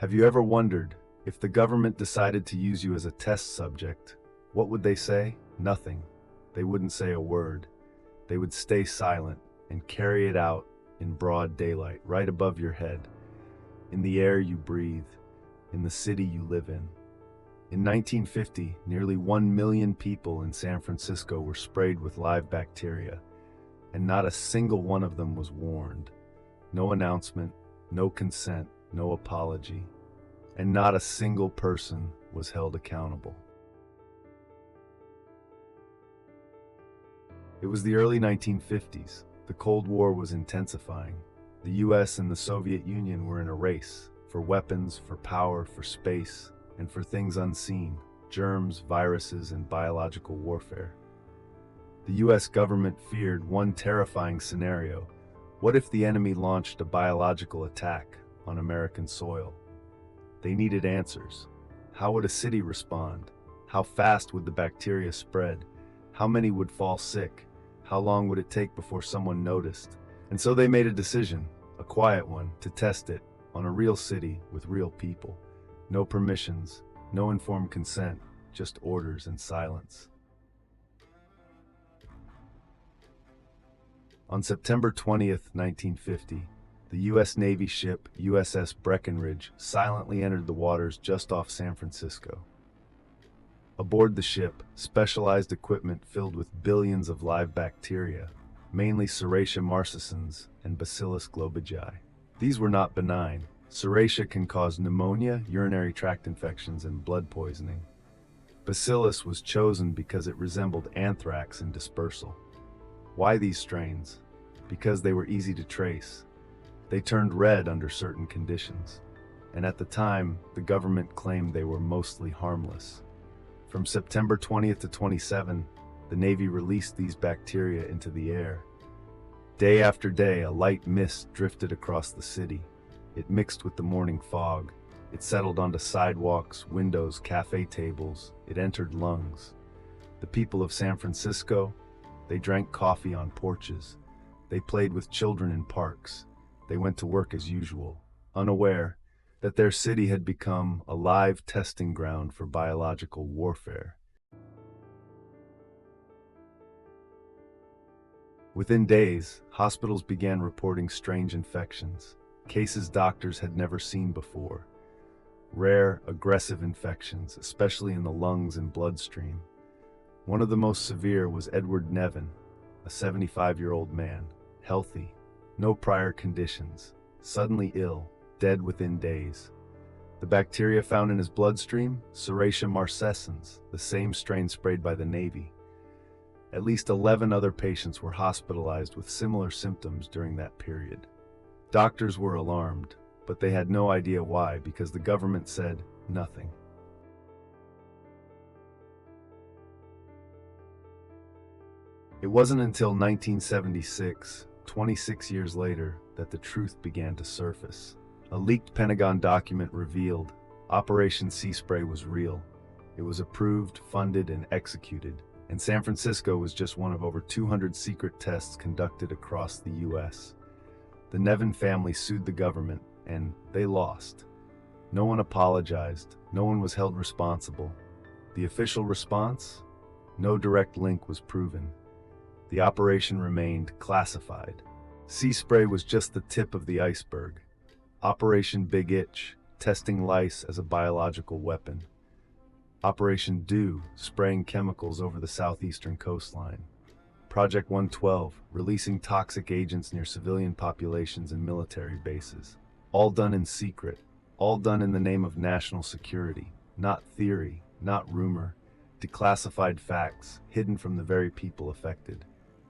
Have you ever wondered, if the government decided to use you as a test subject, what would they say? Nothing. They wouldn't say a word. They would stay silent and carry it out in broad daylight, right above your head, in the air you breathe, in the city you live in. In 1950, nearly 1 million people in San Francisco were sprayed with live bacteria, and not a single one of them was warned. No announcement, no consent, no apology, and not a single person was held accountable. It was the early 1950s. The Cold War was intensifying. The US and the Soviet Union were in a race for weapons, for power, for space, and for things unseen: germs, viruses, and biological warfare. The US government feared one terrifying scenario. What if the enemy launched a biological attack on American soil? They needed answers. How would a city respond? How fast would the bacteria spread? How many would fall sick? How long would it take before someone noticed? And so they made a decision, a quiet one, to test it on a real city with real people. No permissions, no informed consent, just orders and silence. On September 20th, 1950, the U.S. Navy ship USS Breckinridge silently entered the waters just off San Francisco. Aboard the ship, specialized equipment filled with billions of live bacteria, mainly Serratia marcescens and Bacillus globigii. These were not benign. Serratia can cause pneumonia, urinary tract infections, and blood poisoning. Bacillus was chosen because it resembled anthrax in dispersal. Why these strains? Because they were easy to trace. They turned red under certain conditions, and at the time, the government claimed they were mostly harmless. From September 20th to 27, the Navy released these bacteria into the air. Day after day, a light mist drifted across the city. It mixed with the morning fog. It settled onto sidewalks, windows, cafe tables. It entered lungs. The people of San Francisco, they drank coffee on porches. They played with children in parks. They went to work as usual, unaware that their city had become a live testing ground for biological warfare. Within days, hospitals began reporting strange infections, cases doctors had never seen before. Rare, aggressive infections, especially in the lungs and bloodstream. One of the most severe was Edward Nevin, a 75-year-old man, healthy, no prior conditions, suddenly ill, dead within days. The bacteria found in his bloodstream, Serratia marcescens, the same strain sprayed by the Navy. At least 11 other patients were hospitalized with similar symptoms during that period. Doctors were alarmed, but they had no idea why, because the government said nothing. It wasn't until 1976, 26 years later, that the truth began to surface. A leaked Pentagon document revealed Operation Sea Spray was real. It was approved, funded, and executed. And San Francisco was just one of over 200 secret tests conducted across the U.S. The Nevin family sued the government, and they lost. No one apologized. No one was held responsible. The official response? No direct link was proven. The operation remained classified. Sea Spray was just the tip of the iceberg. Operation Big Itch, testing lice as a biological weapon. Operation Dew, spraying chemicals over the southeastern coastline. Project 112, releasing toxic agents near civilian populations and military bases. All done in secret, all done in the name of national security. Not theory, not rumor, declassified facts, hidden from the very people affected.